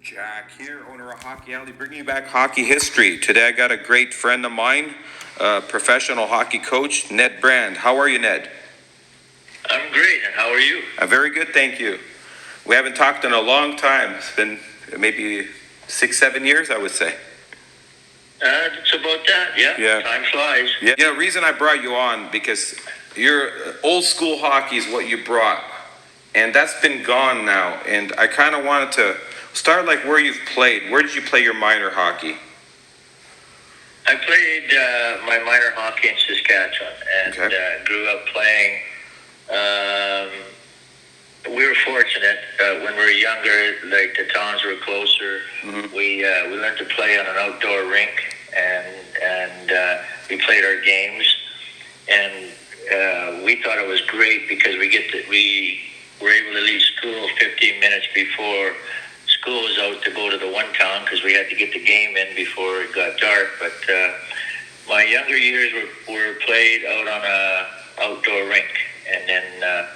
Jack here, owner of Hockey Alley, bringing you back hockey history. Today I got a great friend of mine, professional hockey coach, Ned Brand. How are you, Ned? I'm great, and how are you? Very good, thank you. We haven't talked in a long time. It's been maybe 6-7 years, I would say. It's about that, yeah. Time flies. Yeah. The reason I brought you on, because your old school hockey is what you brought, and that's been gone now. And I kind of wanted to start like where you've played. Where did you play your minor hockey? I played my minor hockey in Saskatchewan, and grew up playing. We were fortunate when we were younger. Like the towns were closer. Mm-hmm. We learned to play on an outdoor rink, and we played our games. And we thought it was great because we were able to leave school 15 minutes before school was out to go to the one town because we had to get the game in before it got dark. But my younger years were played out on a outdoor rink, and then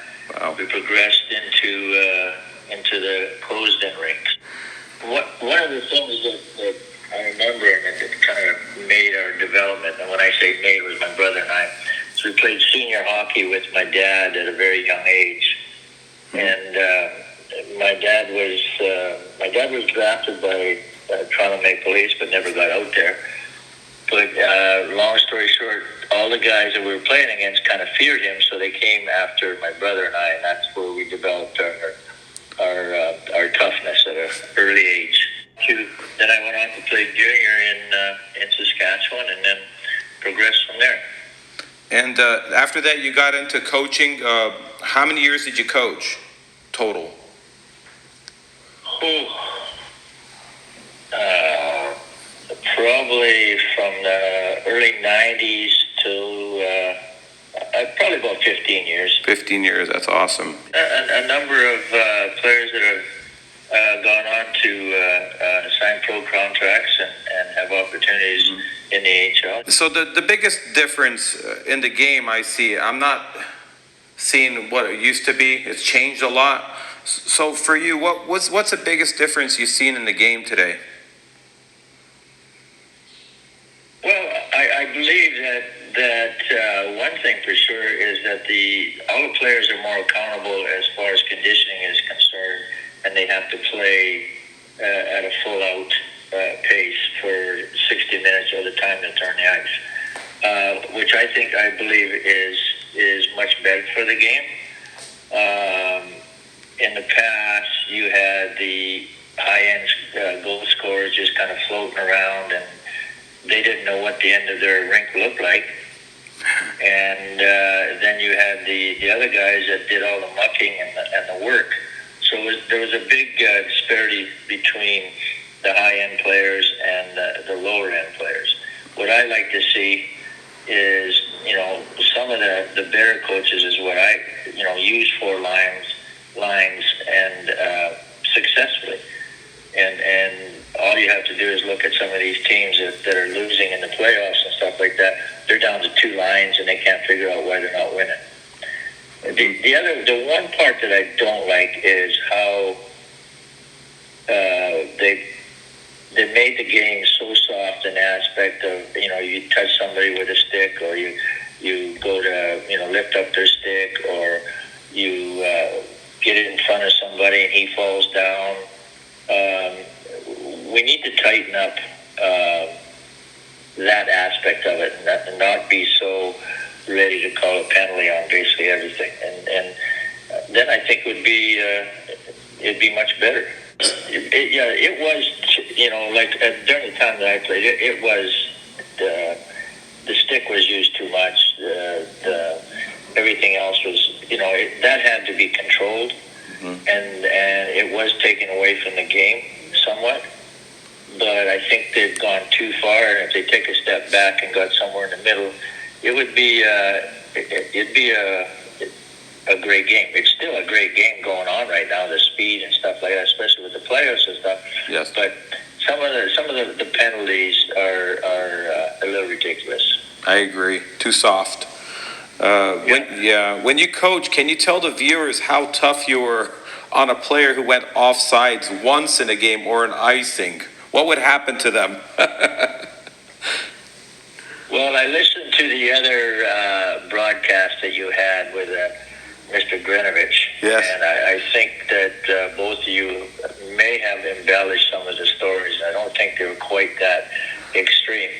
we progressed into the closed-in rinks. One of the things that I remember and it kind of made our development, and when I say made, was my brother and I. So we played senior hockey with my dad at a very young age, and my dad was drafted by Toronto Maple Leafs, but never got out there. But long story short, all the guys that we were playing against kind of feared him, so they came after my brother and I, and that's where we developed our toughness at an early age. Then I went on to play junior in Saskatchewan, and then progressed from there. And after that, you got into coaching. How many years did you coach total? Probably from the early 90s to probably about 15 years. 15 years, that's awesome. A number of players that have gone on to sign pro contracts and have opportunities in the AHL. So the biggest difference in the game I see, I'm not seeing what it used to be. It's changed a lot. So for you, what's the biggest difference you've seen in the game today? Well, I believe that one thing for sure is that all the players are more accountable as far as conditioning is concerned, and they have to play at a full-out pace for 60 minutes of the time they turn the ice, which I believe is much better for the game. In the past, you had the high-end goal scorers just kind of floating around, and they didn't know what the end of their rink looked like. And then you had the other guys that did all the mucking and the work. So there was a big disparity between the high-end players and the lower-end players. What I like to see is, some of the better coaches is what I, use 4 lines and successfully. And all you have to do is look at some of these teams that are losing in the playoffs and stuff like that. They're down to 2 lines and they can't figure out why they're not winning. The one part that I don't like is how they made the game so soft in the aspect of, you touch somebody with a stick, or you go to, lift up their stick, or you get it in front of somebody and he falls down. We need to tighten up that aspect of it and not be so ready to call a penalty on basically everything. And then I think it'd be much better. It was, like during the time that I played, it was the stick was used too much. Everything else was, that had to be controlled, and it was taken away from the game somewhat. But I think they've gone too far, and if they take a step back and got somewhere in the middle, it would be it'd be a great game. It's still a great game going on right now, the speed and stuff like that, especially with the players and stuff. Yes. But some of the penalties are a little ridiculous. I agree. Too soft. When you coach, can you tell the viewers how tough your on a player who went offsides once in a game or an icing, what would happen to them? Well, I listened to the other broadcast that you had with Mr. Grinovich, Yes. and I think that both of you may have embellished some of the stories. I don't think they were quite that extreme.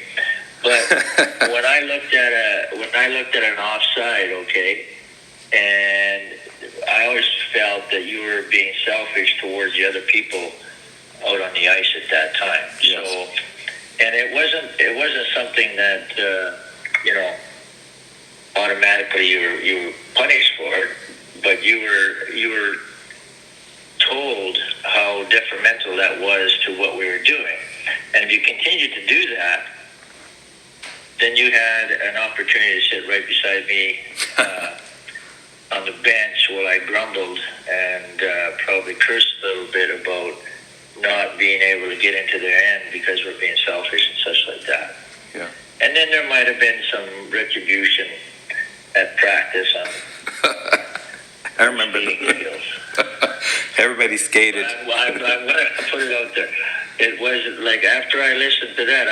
But when I looked at an offside, okay, and I always felt that you were being selfish towards the other people out on the ice at that time. Yes. So, and it wasn't something that automatically you were punished for it, but you were told how detrimental that was to what we were doing. And if you continued to do that, then you had an opportunity to sit right beside me on the bench while I grumbled and probably cursed a little bit about not being able to get into their end because we're being selfish and such like that. Yeah. And then there might have been some retribution at practice on I remember skating skills. everybody skated. I'm going to put it out there. It was like after I listened to that,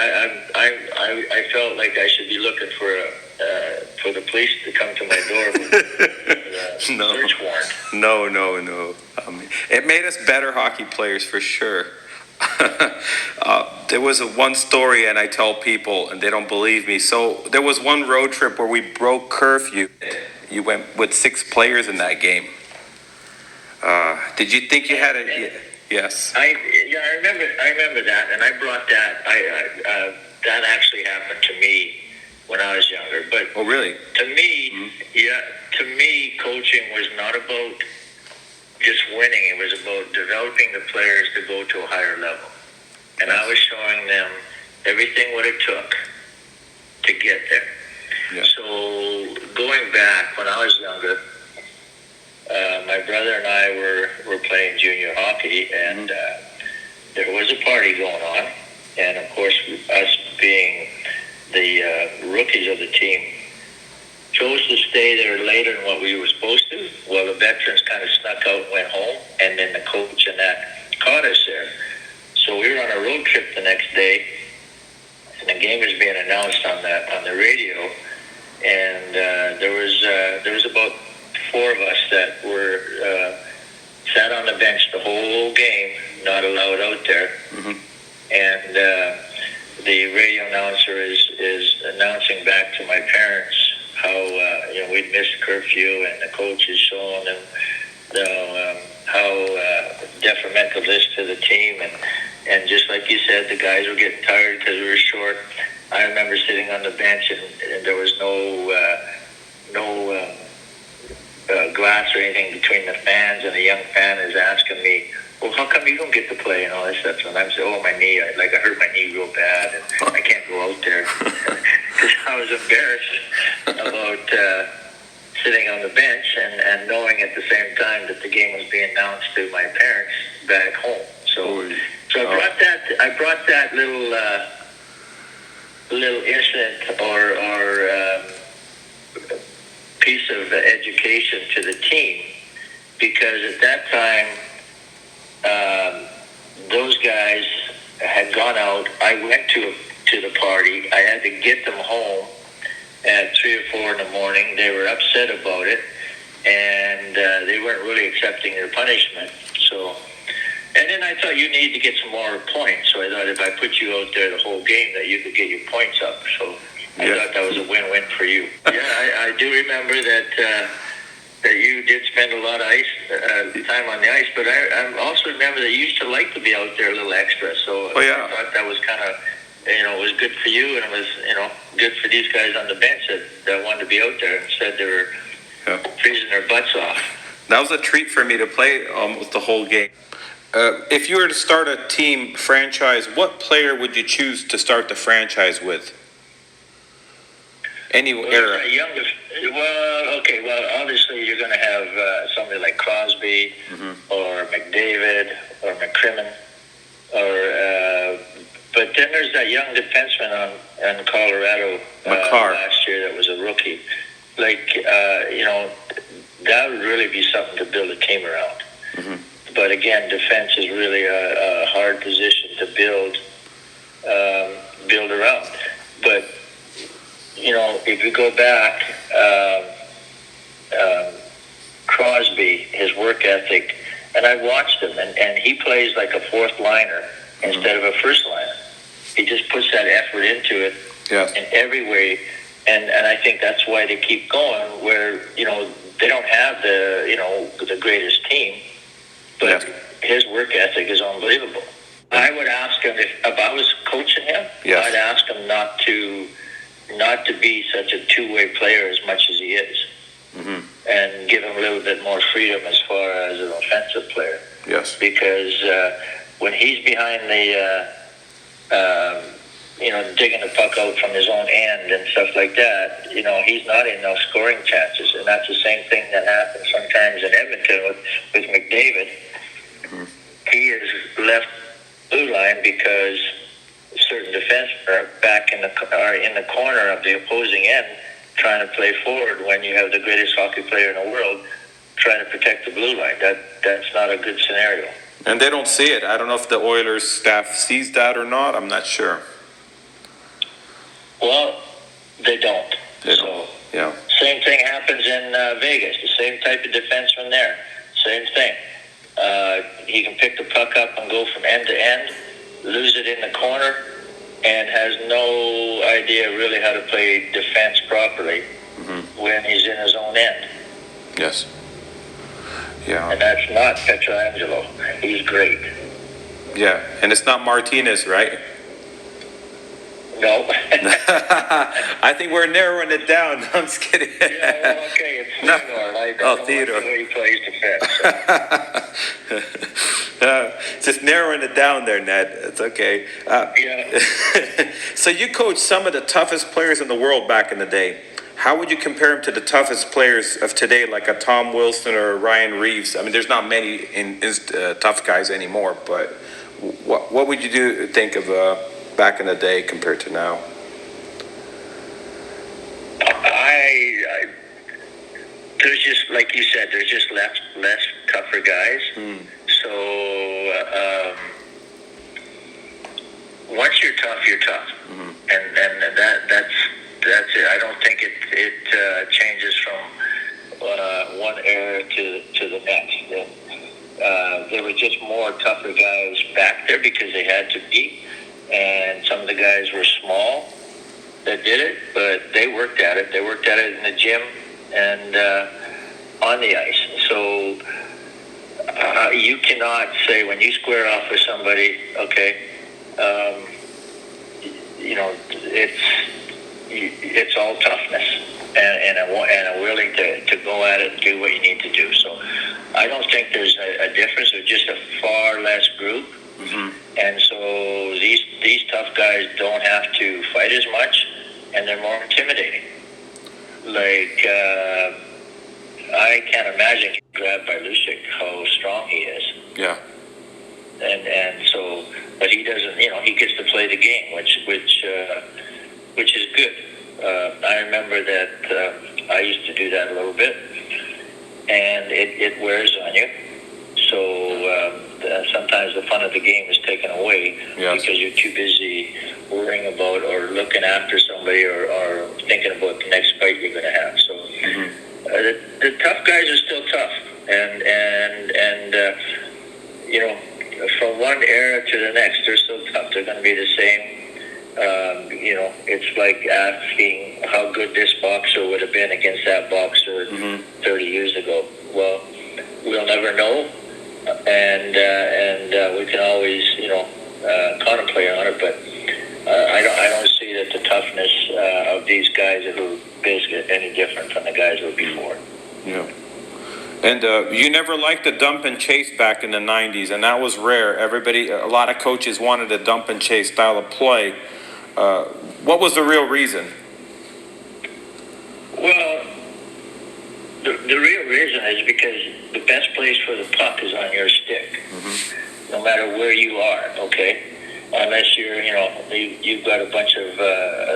I felt like I should be looking for the police to come to my door with a No. search warrant. No. It made us better hockey players for sure. There was one story, and I tell people, and they don't believe me. So there was one road trip where we broke curfew. You went with 6 players in that game. Did you think you had a? Yes. I remember that, and I brought that. That actually happened to me when I was younger. But Oh, really? to me, to me, coaching was not about just winning. It was about developing the players to go to a higher level. And I was showing them everything what it took to get there. Yeah. So going back when I was younger, my brother and I were playing junior hockey, and there was a party going on. And of course, us being the rookies of the team, chose to stay there later than what we were supposed to. Well, the veterans kind of snuck out and went home, and then the coach and that caught us there. So we were on a road trip the next day, and the game was being announced on the radio, and there was about 4 of us that were sat on the bench the whole game, not allowed out there, and the radio announcer is announcing back to my parents how we'd missed curfew, and the coach is showing them how detrimental this to the team, and just like you said, the guys were getting tired because we were short. I remember sitting on the bench, and there was no glass or anything between the fans, and the young fan is asking me, well, how come you don't get to play and all this stuff? And I'm saying, oh, my knee, I hurt my knee real bad, and I can't go out there. Because I was embarrassed about sitting on the bench and knowing at the same time that the game was being announced to my parents back home. So I brought that little incident or piece of education to the team, because at that time those guys had gone out. I went to the party. I had to get them home at 3 or 4 in the morning. They were upset about it, and they weren't really accepting their punishment. So, and then I thought you need to get some more points. So I thought if I put you out there the whole game, that you could get your points up. So I thought that was a win-win for you. Yeah, I do remember that you did spend a lot of time on the ice, but I also remember that you used to like to be out there a little extra. So I thought that was kind of, it was good for you, and it was, good for these guys on the bench that wanted to be out there and said they were freezing their butts off. That was a treat for me to play almost the whole game. If you were to start a team franchise, what player would you choose to start the franchise with? Any era. Well, obviously you're going to have somebody like Crosby or McDavid or McCrimmon, but then there's that young defenseman on Colorado last year that was a rookie. That would really be something to build a team around. but again, defense is really a hard position to build around. But if you go back, Crosby, his work ethic, and I watched him, and he plays like a fourth liner instead of a first liner. He just puts that effort into it in every way, and I think that's why they keep going. Where they don't have the greatest team, but his work ethic is unbelievable. I would ask him if I was coaching him. I'd ask him not to be such a two-way player as much as he is, and give him a little bit more freedom as far as an offensive player. Yes. Because when he's behind the, digging the puck out from his own end and stuff like that, he's not in those scoring chances. And that's the same thing that happens sometimes in Edmonton with McDavid. He is left blue line because certain defense are back in the corner of the opposing end trying to play forward when you have the greatest hockey player in the world trying to protect the blue line. That's not a good scenario. And they don't see it. I don't know if the Oilers staff sees that or not. I'm not sure. Well, they don't. Yeah. Same thing happens in Vegas. The same type of defenseman there. Same thing. He can pick the puck up and go from end to end, lose it in the corner, and has no idea really how to play defense properly when he's in his own end. Yes. Yeah. And that's not Pietrangelo. He's great. Yeah, and it's not Martinez, right? No. I think we're narrowing it down. I'm just kidding. Yeah, well, okay, it's Theodore. Theodore. The way he plays defense. Just narrowing it down there, Ned. It's okay. Yeah. So you coached some of the toughest players in the world back in the day. How would you compare them to the toughest players of today, like a Tom Wilson or Ryan Reeves? I mean, there's not many tough guys anymore, but what would you think of back in the day compared to now? There's just, like you said, there's just less tougher guys. So once you're tough, you're tough, and that's it. I don't think it changes from one era to the next. There were just more tougher guys back there because they had to be, and some of the guys were small that did it, but they worked at it. They worked at it in the gym and on the ice. So you cannot say when you square off with somebody, okay, it's all toughness and a willing to go at it and do what you need to do. So I don't think there's a difference. There's just a far less group. And so these tough guys don't have to fight as much, and they're more intimidating. Like, I can't imagine getting grabbed by Lucic, how strong he is. Yeah. And so, but he doesn't, he gets to play the game, which is good. I remember that I used to do that a little bit, and it wears on you. So sometimes the fun of the game is taken away because you're too busy worrying about or looking after somebody or thinking about the next fight you're going to have. So the tough guys are still tough, and from one era to the next, they're still tough. They're going to be the same. It's like asking how good this boxer would have been against that boxer 30 years ago. Well, we'll never know, and we can always, contemplate on it. But I don't see that the toughness of these guys are basically any different from the guys who were before. Yeah. And you never liked the dump and chase back in the 90s, and that was rare. A lot of coaches wanted a dump and chase style of play. What was the real reason? Well, the real reason is because the best place for the puck is on your stick, no matter where you are, okay? Unless you've got a bunch of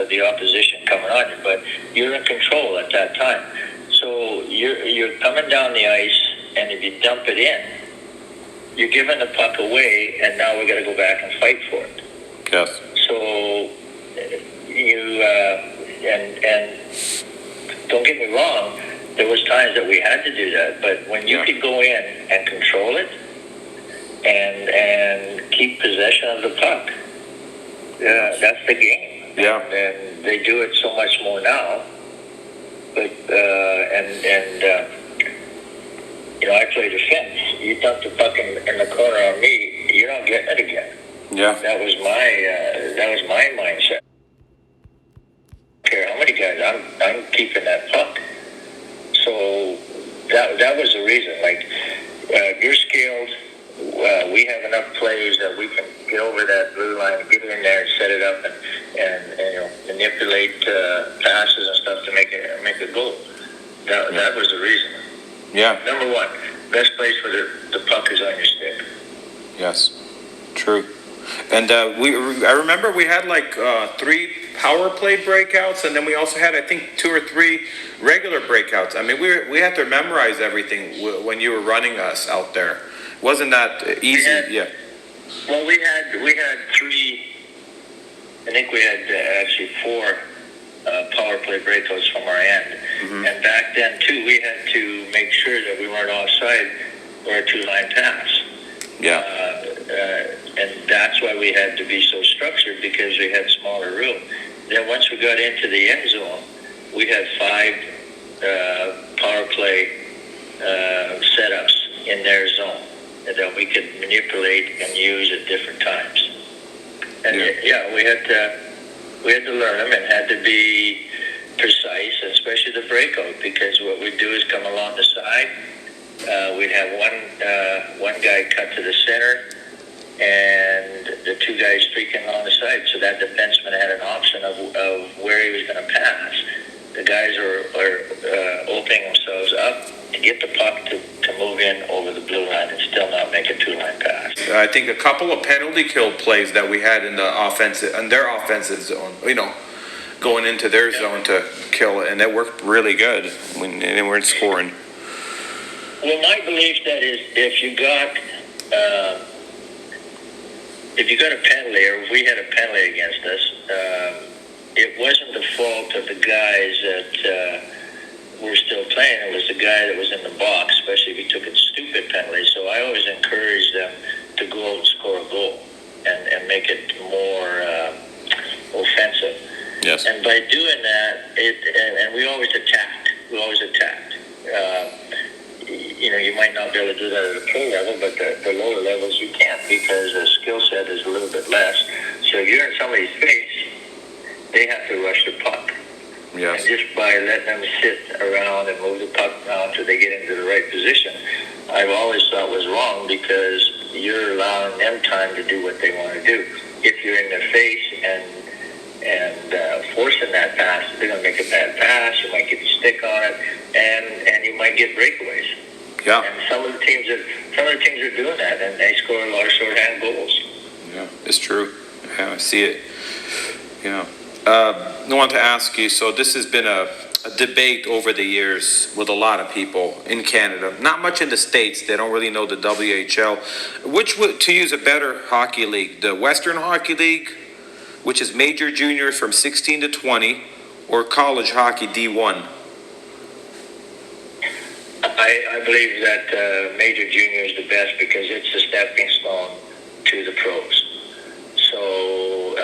the opposition coming on you, but you're in control at that time. So you're coming down the ice, and if you dump it in, you're giving the puck away, and now we got to go back and fight for it. Yes. So you and don't get me wrong, there was times that we had to do that, but when you could go in and control it and keep possession of the puck, that's the game. Yeah. And they do it so much more now. But I play defense. You dump the puck in the corner on me, you're not getting it again. Yeah. That was my mindset. I don't care how many guys, I'm keeping that puck. So that was the reason. Like, you're scaled. We have enough players that we can get over that blue line, get in there and set it up, and manipulate passes and stuff to make a goal. That was the reason. Yeah. Number one, best place for the puck is on your stick. Yes. True. And I remember we had like 3 power play breakouts, and then we also had, I think, 2 or 3 regular breakouts. I mean, we had to memorize everything when you were running us out there. Wasn't that easy? Well, we had 3. I think we had actually 4 power play breakouts from our end. Mm-hmm. And back then too, we had to make sure that we weren't offside or a 2-line pass. Yeah. And that's why we had to be so structured, because we had smaller room. Then once we got into the end zone, we had 5 power play setups in their zone that we could manipulate and use at different times. And we had to learn them and had to be precise, especially the breakout, because what we'd do is come along the side. We'd have one guy cut to the center, and the 2 guys streaking along the side, so that defenseman had an option of where he was going to pass. The guys are opening themselves up to get the puck to move in over the blue line and still not make a 2-line pass. I think a couple of penalty kill plays that we had in their offensive zone, going into their zone to kill it, and that worked really good when they weren't scoring. Well, my belief that is, if you got a penalty, or if we had a penalty against us, it wasn't the fault of the guys that were still playing. It was the guy that was in the box, especially if he took a stupid penalty. So I always encourage them to go out and score a goal and make it more offensive. Yes. And by doing that, and we always attacked. You might not be able to do that at a pro level, but the lower levels you can't, because the skill set is a little bit less. So if you're in somebody's face, they have to rush the puck. Yes. And just by letting them sit around and move the puck around until they get into the right position, I've always thought was wrong, because you're allowing them time to do what they want to do. If you're in their face and forcing that pass, they're going to make a bad pass. You might get the stick on it, and you might get breakaways. Yeah. And some of the teams are doing that, and they score a lot of shorthand goals. Yeah, it's true. Yeah, I see it. Yeah. I want to ask you, so this has been a debate over the years with a lot of people in Canada, not much in the States. They don't really know the WHL. Which, to you, is a better hockey league? The Western Hockey League, which is major juniors from 16 to 20, or college hockey D1? I believe that major junior is the best, because it's a stepping stone to the pros. So,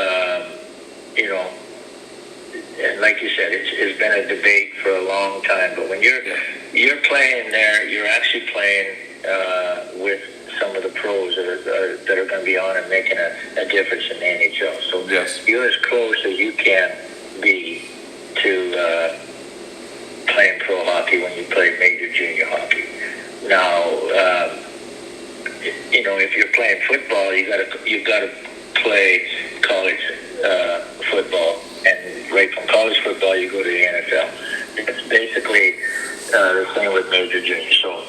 and like you said, it's been a debate for a long time. But when you're playing there, you're actually playing with some of the pros that are going to be on and making a difference in the NHL. So you're as close as you can be to playing pro hockey when you play major junior hockey. Now, if you're playing football, you've got to play college football, and right from college football you go to the NFL. It's basically the same with major junior. So,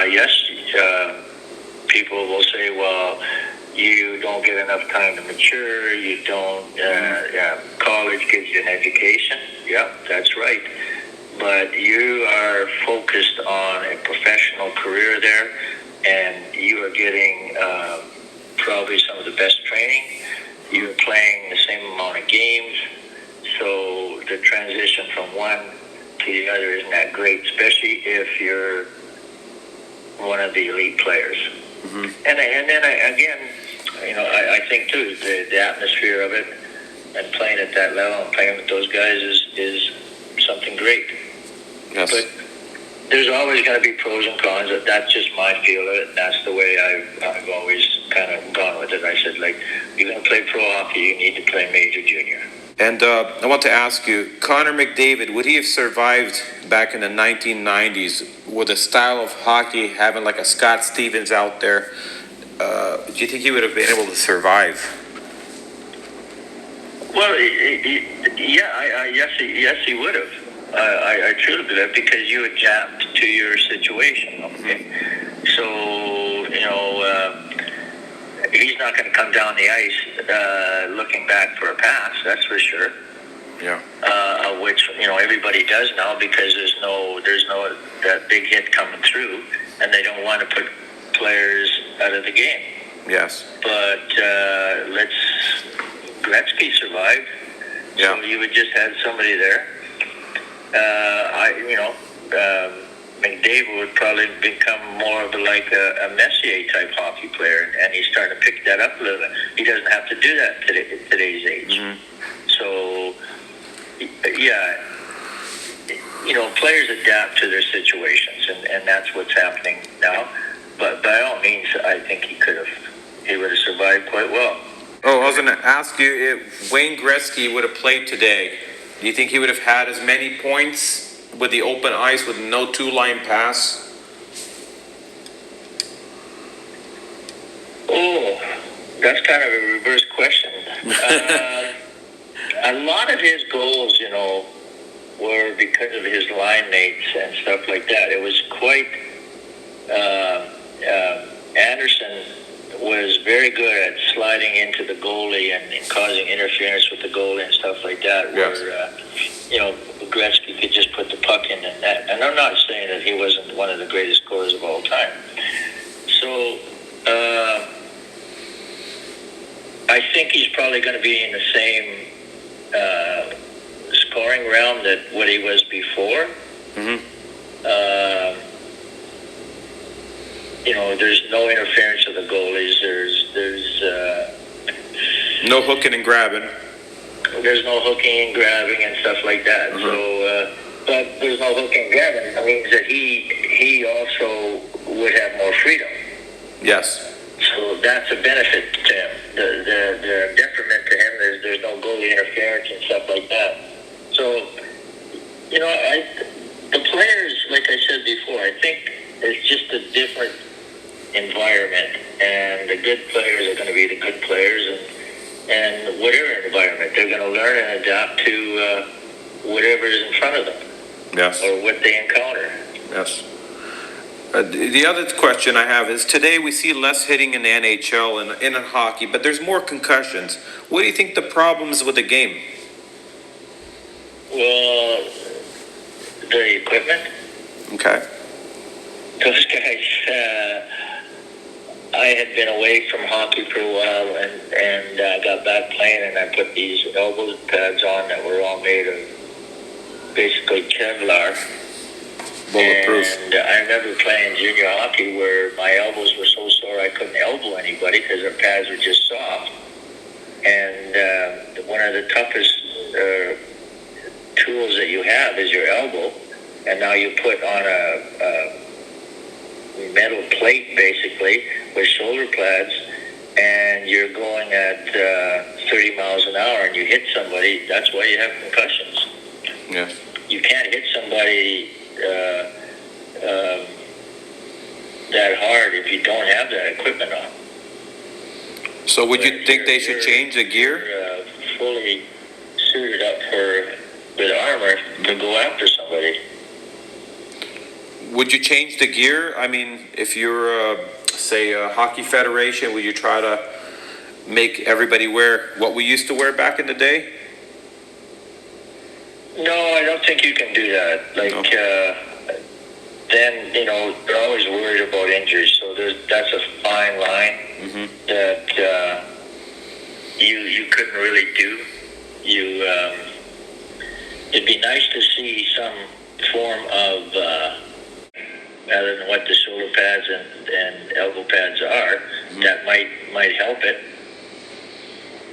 yes, people will say, well, you don't get enough time to mature. You don't. College gives you an education. Yeah, that's right. But you are focused on a professional career there, and you are getting probably some of the best training. You're playing the same amount of games, so the transition from one to the other isn't that great, especially if you're one of the elite players. Mm-hmm. And then again, I think too the atmosphere of it and playing at that level and playing with those guys is something great. Yes. But there's always going to be pros and cons. That's just my feel of it. That's the way I've always kind of gone with it. I said, like, you're going to play pro hockey, you need to play major junior. And I want to ask you, Connor McDavid, would he have survived back in the 1990s with a style of hockey, having like a Scott Stevens out there? Do you think he would have been able to survive? Well, yes, he would have. I truly believe, because you adapt to your situation. Okay, so he's not going to come down the ice looking back for a pass. That's for sure. Yeah. Which everybody does now, because there's no that big hit coming through, and they don't want to put players out of the game. Yes. But Gretzky survived. Yeah. So you would just had somebody there. McDavid would probably become more of a Messier type hockey player, and he's starting to pick that up a little bit. He doesn't have to do that at today's age. Mm-hmm. So, yeah, players adapt to their situations, and that's what's happening now. But by all means, I think he would have survived quite well. Oh, I was going to ask you, if Wayne Gretzky would have played today, do you think he would have had as many points with the open ice with no two-line pass? Oh, that's kind of a reverse question. A lot of his goals, were because of his line mates and stuff like that. It was quite... Anderson was very good at sliding into the goalie and causing interference with the goalie and stuff like that. Yes. Where Gretzky could just put the puck in the net. And I'm not saying that he wasn't one of the greatest scorers of all time. So I think he's probably going to be in the same scoring realm that what he was before. Mm-hmm. There's no interference of the goalies. There's no hooking and grabbing. There's no hooking and grabbing and stuff like that. Mm-hmm. So, but there's no hooking and grabbing. It means that he also would have more freedom. Yes. So that's a benefit to him. The detriment to him is there's no goalie interference and stuff like that. So, the players, like I said before, I think it's just a different environment, and the good players are going to be the good players, and whatever environment, they're going to learn and adapt to whatever is in front of them. Yes. Or what they encounter. Yes. The other question I have is, today we see less hitting in the NHL and in hockey, but there's more concussions. What do you think the problems with the game? Well, the equipment. Okay. Those guys, I had been away from hockey for a while, and got back playing, and I put these elbow pads on that were all made of basically Kevlar. Bulletproof. And I remember playing junior hockey where my elbows were so sore I couldn't elbow anybody because their pads were just soft. And one of the toughest tools that you have is your elbow, and now you put on a metal plate basically with shoulder pads, and you're going at 30 miles an hour and you hit somebody. That's why you have concussions. Yeah. You can't hit somebody that hard if you don't have that equipment on. So would you think they should change the gear? You're fully suited up with armor to go after somebody. Would you change the gear? I mean, if you're, say, a hockey federation, would you try to make everybody wear what we used to wear back in the day? No, I don't think you can do that. Like, then they're always worried about injuries. So that's a fine line that you couldn't really do. It'd be nice to see some form of other than what the shoulder pads and elbow pads are, that might help it.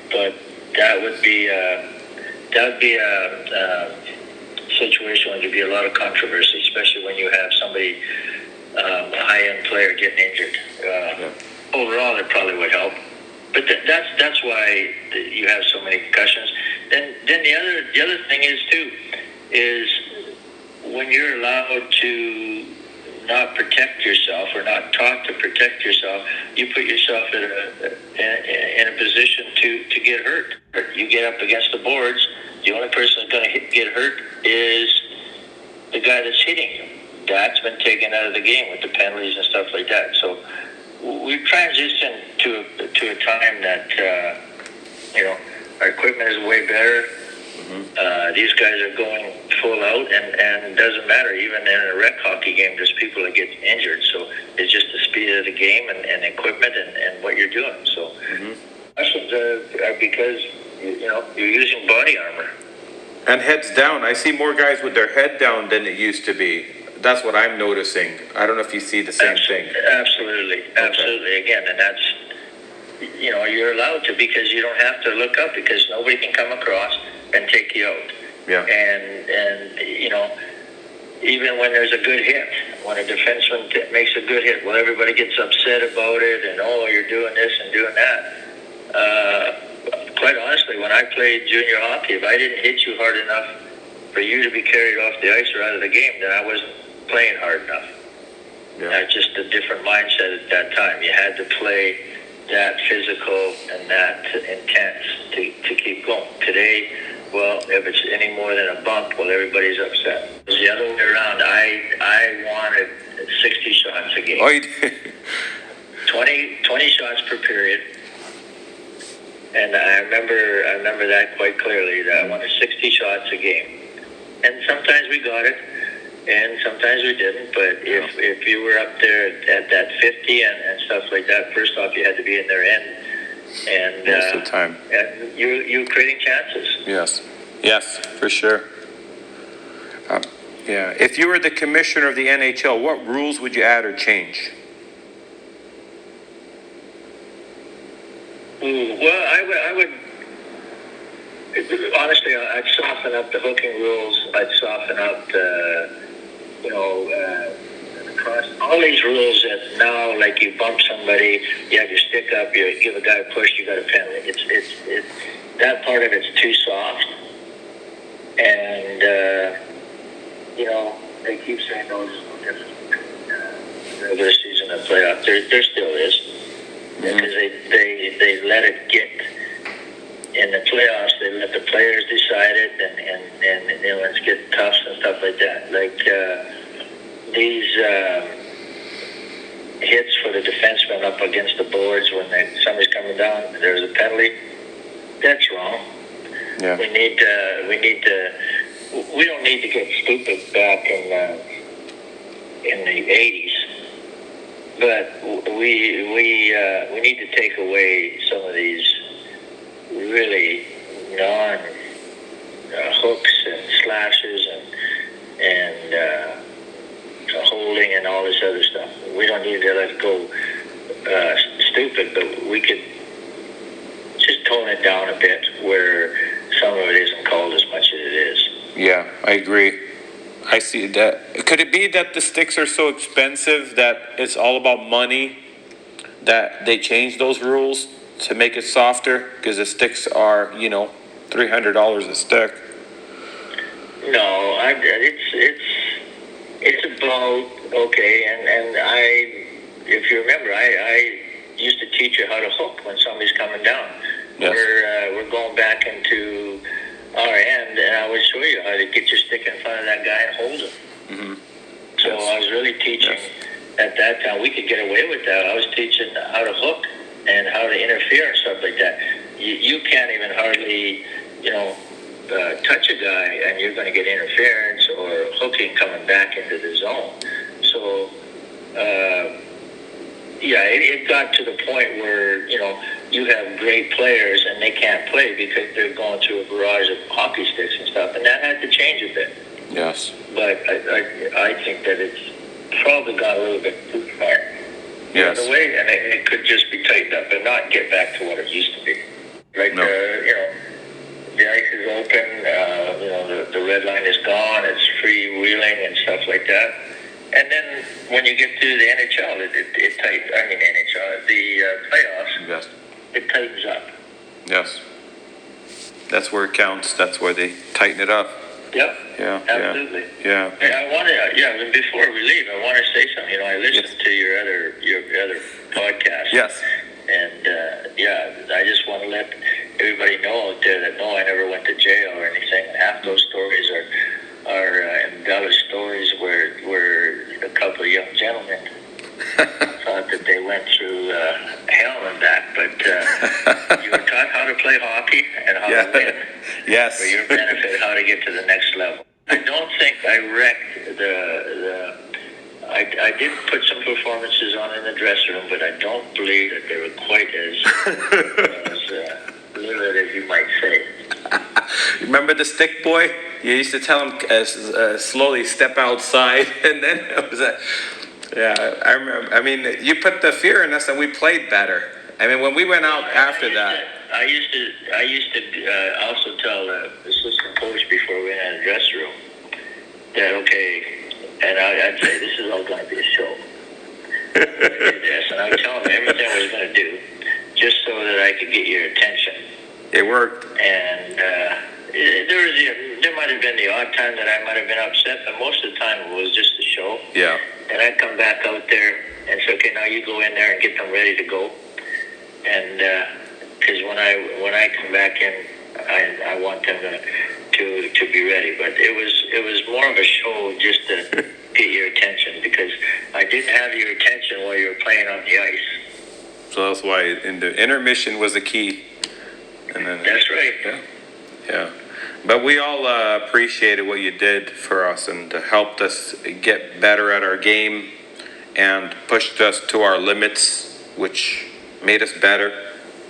But that would be a situation where there'd be a lot of controversy, especially when you have somebody, a high-end player, getting injured. Overall, it probably would help. But that's why you have so many concussions. Then the other thing is when you're allowed to not protect yourself or not taught to protect yourself, you put yourself in a position to get hurt. You get up against the boards, the only person that's going to get hurt is the guy that's hitting you. That's been taken out of the game with the penalties and stuff like that. So we've transitioned to a time that our equipment is way better. These guys are going full out, and it doesn't matter. Even in a rec hockey game, there's people that get injured. So it's just the speed of the game and equipment and what you're doing. So questions are because you're using body armor. And heads down. I see more guys with their head down than it used to be. That's what I'm noticing. I don't know if you see the same thing. Absolutely. Again, and that's you're allowed to, because you don't have to look up, because nobody can come across and take you out. Yeah. And even when there's a good hit, when a defenseman makes a good hit, well, everybody gets upset about it, and you're doing this and doing that. Quite honestly, when I played junior hockey, if I didn't hit you hard enough for you to be carried off the ice or out of the game, then I wasn't playing hard enough. Yeah. Just a different mindset at that time. You had to play that physical and that intense to keep going. Today, well, if it's any more than a bump, well, everybody's upset. It was the other way around. I wanted 60 shots a game. Oh, you did? 20 shots per period. And I remember that quite clearly, that I wanted 60 shots a game. And sometimes we got it, and sometimes we didn't. But if you were up there at that 50 and stuff like that, first off, you had to be in their end. And most of the time. And you were creating chances. Yes, for sure. If you were the commissioner of the NHL, what rules would you add or change? Well, I would honestly, I'd soften up the hooking rules. I'd soften up all these rules that now, like, you bump somebody, you have your stick up, you give a guy a push, you got a penalty. It's that part of it's too soft, and they keep saying there's no difference between regular season and playoff. There still is, because they let it get in the playoffs. They let the players decide it, and it's get tough and stuff like that. Like these hits for the defenseman up against the boards when somebody's coming down, there's a penalty. That's wrong. Yeah. We don't need to get stupid back in the 80s, but we need to take away some of these really hooks and slashes and holding and all this other stuff. We don't need to let it go stupid, but we could just tone it down a bit where some of it isn't called as much as it is. Yeah, I agree. I see that. Could it be that the sticks are so expensive that it's all about money, that they change those rules to make it softer? Because the sticks are, $300 a stick. No, it's about, okay, and if you remember, I used to teach you how to hook when somebody's coming down. Yes. We're going back into our end, and I would show you how to get your stick in front of that guy and hold him. Mm-hmm. So yes. I was really teaching at that time. We could get away with that. I was teaching how to hook and how to interfere and stuff like that. You can't even hardly, touch a guy, and you're going to get interference or hooking coming back into the zone. So, yeah, it got to the point where, you have great players and they can't play because they're going through a barrage of hockey sticks and stuff, and that had to change a bit. Yes. But I think that it's probably gone a little bit too far. Yes. In a way, and it could just be tightened up and not get back to what it used to be. Like, No. The ice is open, the red line is gone, it's freewheeling and stuff like that. And then when you get to the NHL, it tightens, NHL, the playoffs, Yes. it tightens up. Yes. That's where it counts. That's where they tighten it up. Yep. Yeah. Absolutely. Yeah. And I want to, before we leave, I want to say something. I listened to your other podcast. Yes. And I just want to let everybody know out there that no, I never went to jail or anything. Half those stories are embellished stories where a couple of young gentlemen thought that they went through hell and back, but you were taught how to play hockey and how to win. Yes. For your benefit, how to get to the next level. I don't think I wrecked I did put some performances on in the dressing room, but I don't believe that they were quite as livid as you might say. Remember the stick boy? You used to tell him slowly step outside, and then it was I remember. I mean, you put the fear in us, and we played better. I mean, when we went out after that. I used to also tell the assistant coach before we went in the dressing room that, okay, and I'd say, this is all going to be a show. I'm going to do this, and I'd tell him everything I was going to do just so that I could get your attention. It worked. And there might have been the odd time that I might have been upset, but most of the time it was just a show. Yeah. And I'd come back out there and say, okay, now you go in there and get them ready to go. And because when I come back in, I want them to be ready. But it was more of a show just to get your attention, because I didn't have your attention while you were playing on the ice. So that's why in the intermission was the key. And then that's right. Yeah. But we all appreciated what you did for us and helped us get better at our game and pushed us to our limits, which made us better.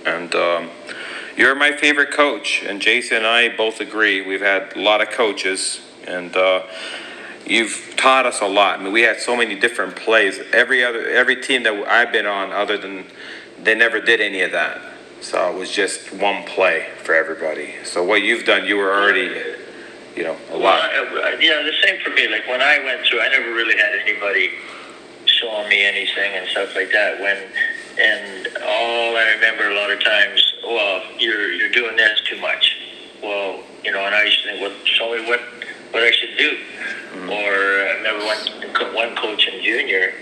And you're my favorite coach, and Jason and I both agree. We've had a lot of coaches, and you've taught us a lot. I mean, we had so many different plays. Every team that I've been on, other than they never did any of that. So it was just one play for everybody. So what you've done, you were already, a lot. The same for me. Like when I went through, I never really had anybody showing me anything and stuff like that. And all I remember a lot of times, well, you're doing this too much. Well, and I used to think, well, show me what I should do. Mm-hmm. Or I remember one coach in junior,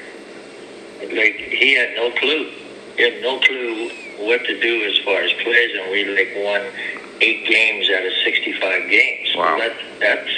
like he had no clue. He had no clue what to do as far as plays, and we won 8 games out of 65 games. Wow. So that's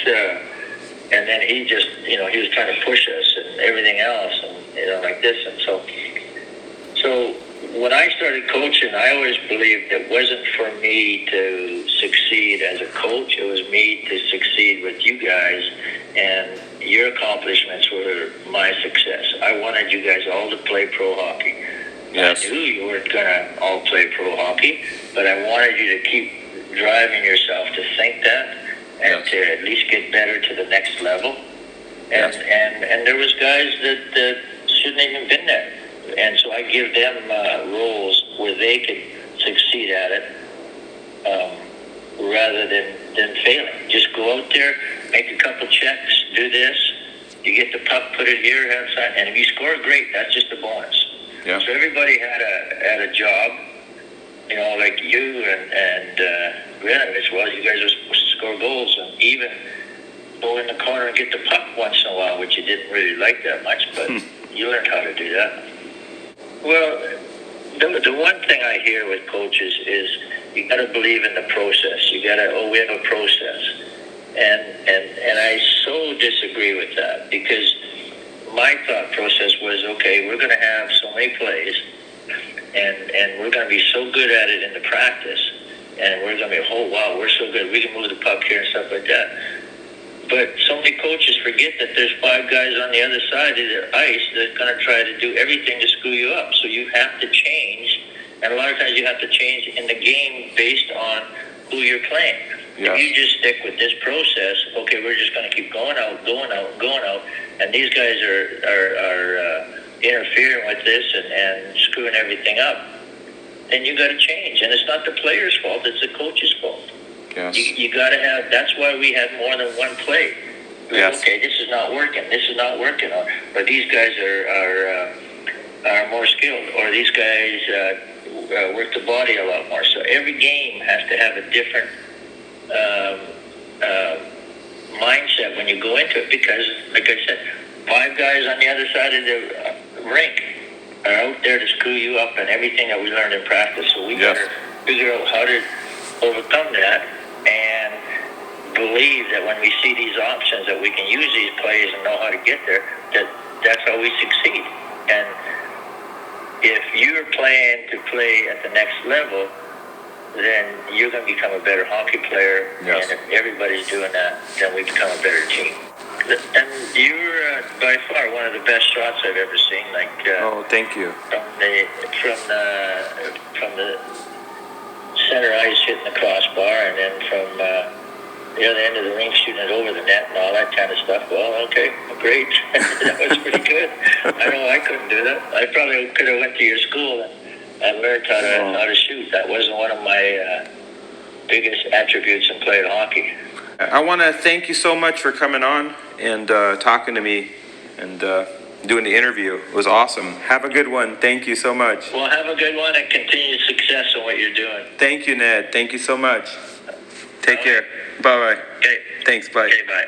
and then he just, he was trying to push us and everything else, and like this, and so when I started coaching, I always believed it wasn't for me to succeed as a coach. It was me to succeed with you guys, and your accomplishments were my success. I wanted you guys all to play pro hockey. Yes. I knew you weren't going to all play pro hockey, but I wanted you to keep driving yourself to think that and yes. to at least get better to the next level. And yes. and there was guys that shouldn't even been there. And so I give them roles where they could succeed at it rather than failing. Just go out there, make a couple checks, do this. You get the puck, put it here, and if you score, great. That's just a bonus. Yeah. So everybody had a job, like you and Grinovich. Well, you guys are supposed to score goals and even go in the corner and get the puck once in a while, which you didn't really like that much, but you learned how to do that. Well, the one thing I hear with coaches is you got to believe in the process. You got to, we have a process, and I so disagree with that, because my thought process was, okay, we're going to have so many plays, and we're going to be so good at it in the practice, and we're going to be, oh, wow, we're so good. We can move the puck here and stuff like that. But so many coaches forget that there's 5 guys on the other side of the ice that are going to try to do everything to screw you up. So you have to change, and a lot of times you have to change in the game based on who you're playing. Yeah. If you just stick with this process, okay, we're just going to keep going out, and these guys are interfering with this and screwing everything up, then you got to change. And it's not the player's fault; it's the coach's fault. Yes. You got to have. That's why we have more than one play. Yes. Okay, this is not working. This is not working. But these guys are more skilled, or these guys work the body a lot more. So every game has to have a different mindset when you go into it, because, like I said, 5 guys on the other side of the rink are out there to screw you up and everything that we learned in practice. So we Yes. got to figure out how to overcome that and believe that when we see these options that we can use these plays and know how to get there, that's how we succeed. And if you're playing to play at the next level, then you're going to become a better hockey player. Yes. And if everybody's doing that, then we become a better team. And you're by far one of the best shots I've ever seen. Like Oh, thank you. from the center ice hitting the crossbar, and then from the other end of the rink shooting it over the net and all that kind of stuff. Well, okay, great. That was pretty good. I know I couldn't do that. I probably could have went to your school and learned how to shoot. That wasn't one of my biggest attributes in playing hockey. I want to thank you so much for coming on and talking to me and doing the interview. It was awesome. Have a good one. Thank you so much. Well, have a good one and continued success in what you're doing. Thank you, Ned. Thank you so much. Take care. Bye-bye. Okay. Thanks. Bye. Okay, bye.